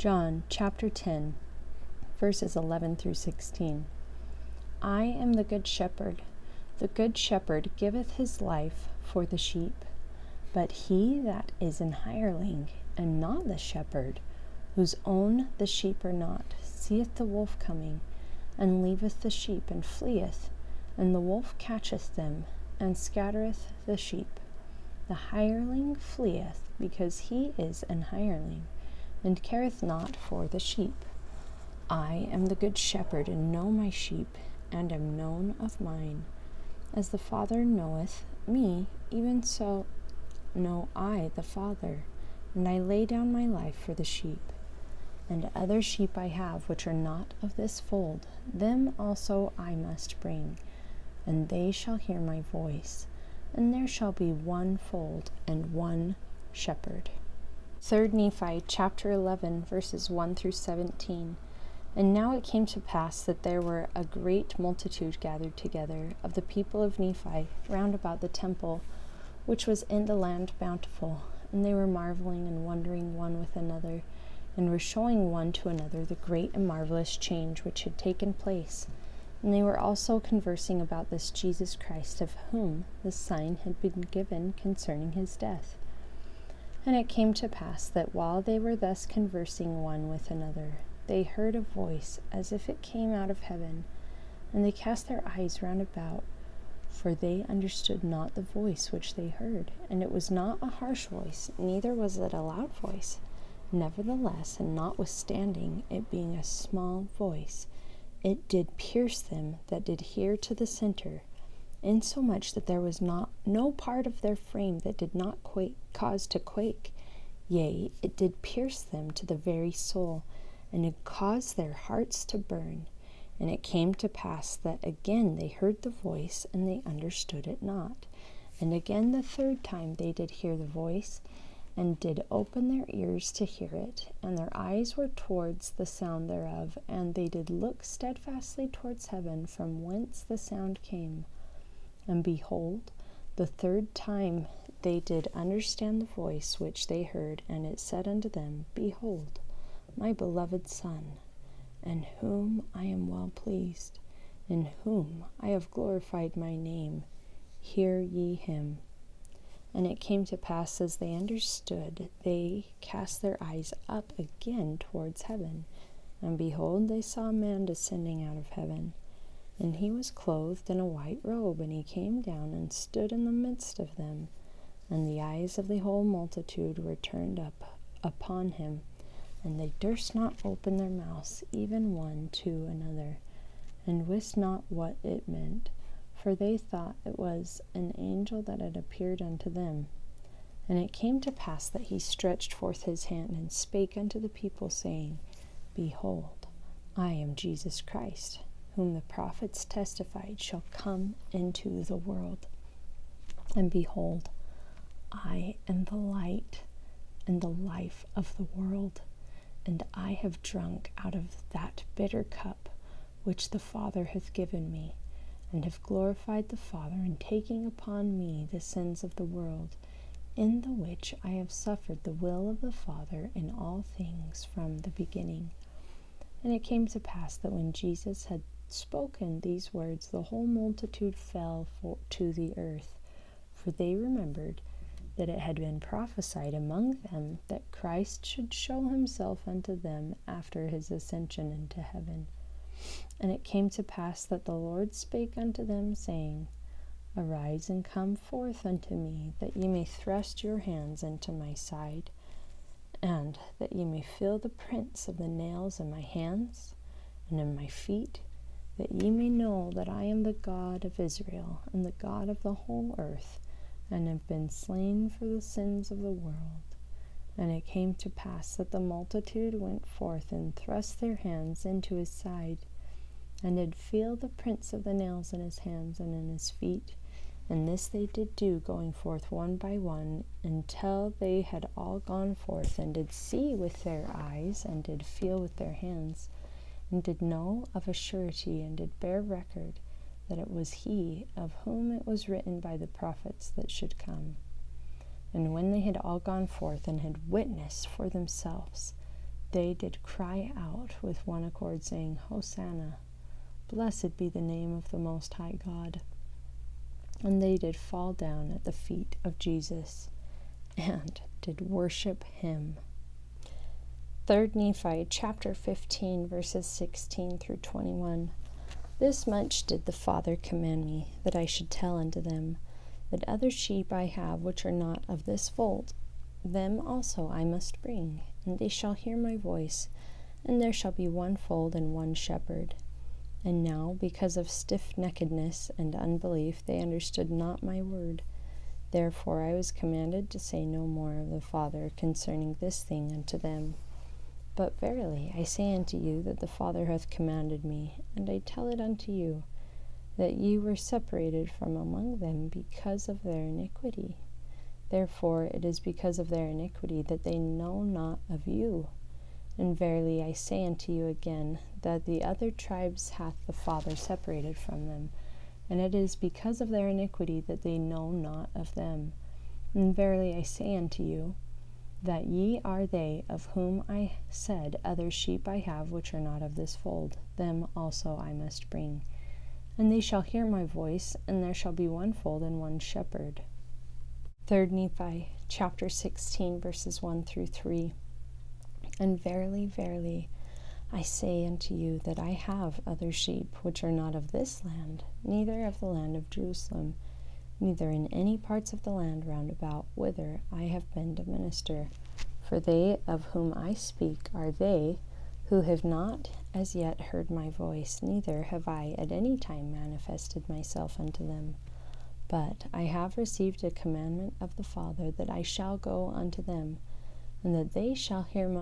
John chapter 10, verses 11 through 16. I am the good shepherd. The good shepherd giveth his life for the sheep. But he that is an hireling, and not the shepherd, whose own the sheep are not, seeth the wolf coming, and leaveth the sheep, and fleeth, and the wolf catcheth them, and scattereth the sheep. The hireling fleeth, because he is an hireling, and careth not for the sheep. I am the good shepherd, and know my sheep, and am known of mine. As the Father knoweth me, even so know I the Father, and I lay down my life for the sheep. And other sheep I have, which are not of this fold, them also I must bring, and they shall hear my voice, and there shall be one fold and one shepherd. 3 Nephi chapter 11, verses 1 through 17. And now it came to pass that there were a great multitude gathered together of the people of Nephi round about the temple, which was in the land Bountiful. And they were marveling and wondering one with another, and were showing one to another the great and marvelous change which had taken place. And they were also conversing about this Jesus Christ, of whom the sign had been given concerning his death. And it came to pass that while they were thus conversing one with another, they heard a voice as if it came out of heaven, and they cast their eyes round about, for they understood not the voice which they heard. And it was not a harsh voice, neither was it a loud voice. Nevertheless, and notwithstanding it being a small voice, it did pierce them that did hear to the center, insomuch that there was no part of their frame that did not cause to quake. Yea, it did pierce them to the very soul, and it caused their hearts to burn. And it came to pass that again they heard the voice, and they understood it not. And again the third time they did hear the voice, and did open their ears to hear it, and their eyes were towards the sound thereof, and they did look steadfastly towards heaven, from whence the sound came. And behold, the third time they did understand the voice which they heard, and it said unto them, Behold, my beloved Son, in whom I am well pleased, in whom I have glorified my name, hear ye him. And it came to pass, as they understood, they cast their eyes up again towards heaven, and behold, they saw a man descending out of heaven. And he was clothed in a white robe, and he came down and stood in the midst of them. And the eyes of the whole multitude were turned up upon him, and they durst not open their mouths, even one to another, and wist not what it meant, for they thought it was an angel that had appeared unto them. And it came to pass that he stretched forth his hand, and spake unto the people, saying, Behold, I am Jesus Christ, whom the prophets testified shall come into the world. And behold, I am the light and the life of the world, and I have drunk out of that bitter cup which the Father hath given me, and have glorified the Father in taking upon me the sins of the world, in the which I have suffered the will of the Father in all things from the beginning. And it came to pass that when Jesus had spoken these words, the whole multitude fell to the earth, for they remembered that it had been prophesied among them that Christ should show himself unto them after his ascension into heaven. And it came to pass that the Lord spake unto them, saying, Arise and come forth unto me, that ye may thrust your hands into my side, and that ye may feel the prints of the nails in my hands and in my feet, that ye may know that I am the God of Israel, and the God of the whole earth, and have been slain for the sins of the world. And it came to pass that the multitude went forth, and thrust their hands into his side, and did feel the prints of the nails in his hands and in his feet. And this they did do, going forth one by one, until they had all gone forth, and did see with their eyes, and did feel with their hands, and did know of a surety, and did bear record that it was he of whom it was written by the prophets that should come. And when they had all gone forth, and had witnessed for themselves they did cry out with one accord, saying, Hosanna, blessed be the name of the Most High God. And they did fall down at the feet of Jesus, and did worship him. 3 Nephi chapter 15, verses 16 through 21. This much did the Father command me, that I should tell unto them, that other sheep I have which are not of this fold, them also I must bring, and they shall hear my voice, and there shall be one fold and one shepherd. And now, because of stiff-neckedness and unbelief, they understood not my word. Therefore I was commanded to say no more of the Father concerning this thing unto them. But verily I say unto you that the Father hath commanded me, and I tell it unto you, that ye were separated from among them because of their iniquity. Therefore it is because of their iniquity that they know not of you. And verily I say unto you again, that the other tribes hath the Father separated from them, and it is because of their iniquity that they know not of them. And verily I say unto you, that ye are they of whom I said, other sheep I have which are not of this fold, them also I must bring. And they shall hear my voice, and there shall be one fold and one shepherd. 3 Nephi chapter 16, verses 1 through 3. And verily, verily, I say unto you that I have other sheep which are not of this land, neither of the land of Jerusalem, neither in any parts of the land round about, whither I have been to minister. For they of whom I speak are they who have not as yet heard my voice, neither have I at any time manifested myself unto them. But I have received a commandment of the Father, that I shall go unto them, and that they shall hear my